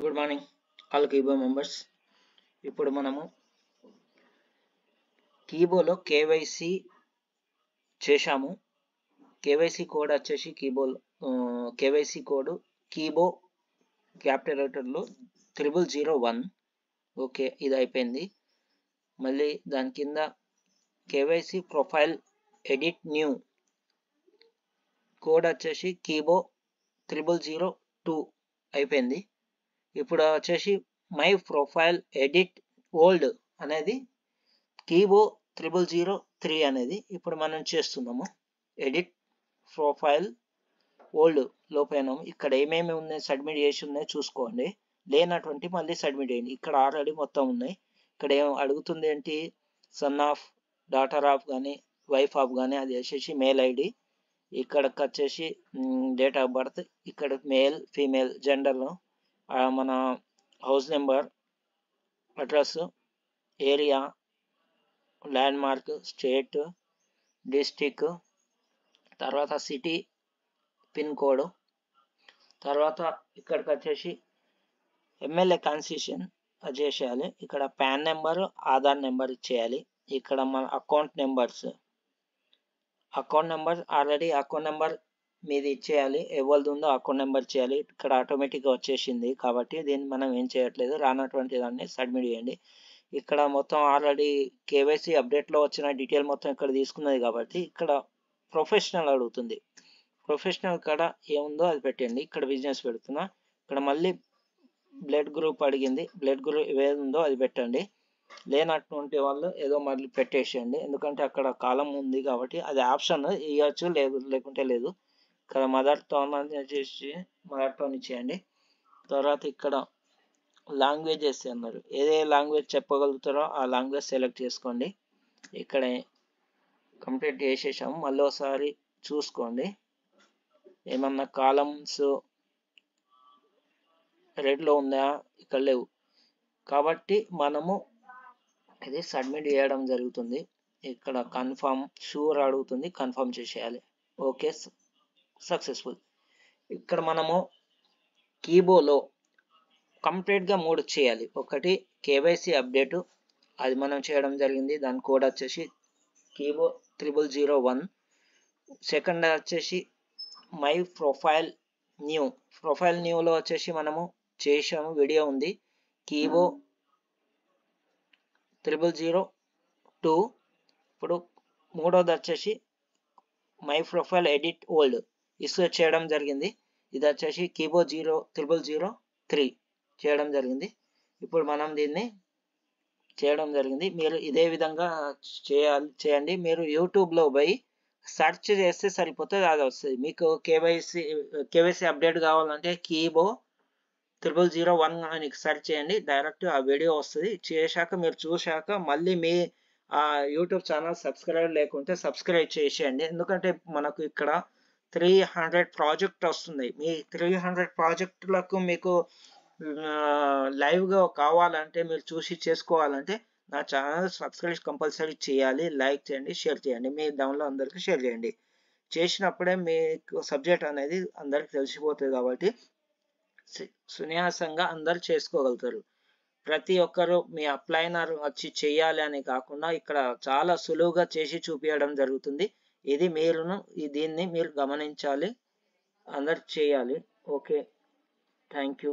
Good morning all Kibo members. ఇప్పుడు మనము కీబోలో కేవైసీ చేశాము. కేవైసీ కోడ్ వచ్చేసి కేవైసీ కోడ్ కీబో క్యాపిటల్ లెటర్లో 0001. ఓకే, ఇది అయిపోయింది. మళ్ళీ దాని కింద KYC profile edit new code వచ్చేసి కీబో 0002 అయిపోయింది. ఇప్పుడు వచ్చేసి మై ప్రొఫైల్ ఎడిట్ ఓల్డ్ అనేది కీబో 0003 అనేది ఇప్పుడు మనం చేస్తున్నాము. ఎడిట్ ప్రొఫైల్ ఓల్డ్ లోపైనాము. ఇక్కడ ఏమేమి ఉన్నాయి సబ్మిట్ చేసి ఉన్నాయి చూసుకోండి. లేనటువంటి మళ్ళీ సబ్మిట్ చేయండి. ఇక్కడ ఆల్రెడీ మొత్తం ఉన్నాయి. ఇక్కడ ఏం అడుగుతుంది ఏంటి, సన్ ఆఫ్, డాటర్ ఆఫ్ కానీ వైఫ్ ఆఫ్ కానీ అది వచ్చేసి మెయిల్ ఐడి. ఇక్కడికి వచ్చేసి డేట్ ఆఫ్ బర్త్, ఇక్కడ మేల్ ఫీమేల్ జెండర్ను, మన house number, address, area, land mark, state, district, తర్వాత సిటీ, పిన్ కోడ్, తర్వాత ఇక్కడికి వచ్చేసి ఎమ్మెల్యే కాన్స్టిట్యూషన్ అది చేసేయాలి. ఇక్కడ పాన్ నెంబర్, ఆధార్ నెంబర్ ఇచ్చేయాలి. ఇక్కడ మన account number already account number మీది ఇచ్చేయాలి. ఎవరిది ఉందో అకౌంట్ నెంబర్ చేయాలి. ఇక్కడ ఆటోమేటిక్గా వచ్చేసింది కాబట్టి దీన్ని మనం ఏం చేయట్లేదు. రానటువంటి దాన్ని సబ్మిట్ చేయండి. ఇక్కడ మొత్తం ఆల్రెడీ కేవైసీ అప్డేట్లో వచ్చిన డీటెయిల్ మొత్తం ఇక్కడ తీసుకున్నది కాబట్టి ఇక్కడ ప్రొఫెషనల్ అడుగుతుంది. ప్రొఫెషనల్ కాడ ఏముందో అది పెట్టండి. ఇక్కడ బిజినెస్ పెడుతున్నా. ఇక్కడ మళ్ళీ బ్లడ్ గ్రూప్ అడిగింది. బ్లడ్ గ్రూప్ ఏది ఉందో అది పెట్టండి. లేనటువంటి వాళ్ళు ఏదో మళ్ళీ పెట్టేసేయండి. ఎందుకంటే అక్కడ కాలం ఉంది కాబట్టి అది ఆప్షన్ ఇవ్వచ్చు, లేకుంటే లేదు. ఇక్కడ మదర్ టోన్ చేసి మదర్ టోన్ ఇచ్చేయండి. తర్వాత ఇక్కడ లాంగ్వేజెస్ అన్నారు. ఏదే లాంగ్వేజ్ చెప్పగలుగుతారో ఆ లాంగ్వేజ్ సెలెక్ట్ చేసుకోండి. ఇక్కడ కంప్లీట్ చేసేసాము. మళ్ళీ ఒకసారి చూసుకోండి. ఏమన్నా కాలమ్స్ రెడ్లో ఉందా, ఇక్కడ లేవు కాబట్టి మనము ఇది సబ్మిట్ చేయడం జరుగుతుంది. ఇక్కడ కన్ఫర్మ్ షూర్ అడుగుతుంది, కన్ఫర్మ్ చేసేయాలి. Okay, successful. ఇక్కడ మనము కీబోలో కంప్లీట్గా 3 చేయాలి. ఒకటి కేవైసీ అప్డేటు, అది మనం చేయడం జరిగింది. దాని కోడ్ వచ్చేసి కీబో 0001. సెకండ్ వచ్చేసి మై ప్రొఫైల్ న్యూలో వచ్చేసి మనము చేసాము, వీడియో ఉంది, కీబో 0002. ఇప్పుడు మూడోది వచ్చేసి మై ప్రొఫైల్ ఎడిట్ ఓల్డ్ చేయడం జరిగింది. ఇది వచ్చేసి కీబో 0003 చేయడం జరిగింది. ఇప్పుడు మనం దీన్ని చేయడం జరిగింది. మీరు ఇదే విధంగా చేయండి. మీరు యూట్యూబ్లో పోయి సెర్చ్ చేస్తే సరిపోతుంది, అది వస్తుంది మీకు. కేవైసీ అప్డేట్ కావాలంటే కీబో 0001 అని సెర్చ్ చేయండి, డైరెక్ట్ ఆ వీడియో వస్తుంది. చేశాక మీరు చూశాక మళ్ళీ మీ యూట్యూబ్ ఛానల్ సబ్స్క్రైబ్ లేకుంటే సబ్స్క్రైబ్ చేసేయండి. ఎందుకంటే మనకు ఇక్కడ 300 ప్రాజెక్ట్ వస్తుంది. మీ 300 ప్రాజెక్టులకు మీకు లైవ్గా కావాలంటే, మీరు చూసి చేసుకోవాలంటే నా ఛానల్ సబ్స్క్రైబ్ కంపల్సరీ చేయాలి. లైక్ చేయండి, షేర్ చేయండి. మీ దానిలో అందరికీ షేర్ చేయండి. చేసినప్పుడే మీకు సబ్జెక్ట్ అనేది అందరికి తెలిసిపోతుంది కాబట్టి సున్యాసంగా అందరు చేసుకోగలుగుతారు. ప్రతి ఒక్కరు మీ అప్లైనర్ వచ్చి చేయాలి అని కాకుండా ఇక్కడ చాలా సులువుగా చేసి చూపించడం జరుగుతుంది. ఇది దీన్ని మీరు గమనించాలి, అందరు చేయాలి. Okay, thank you.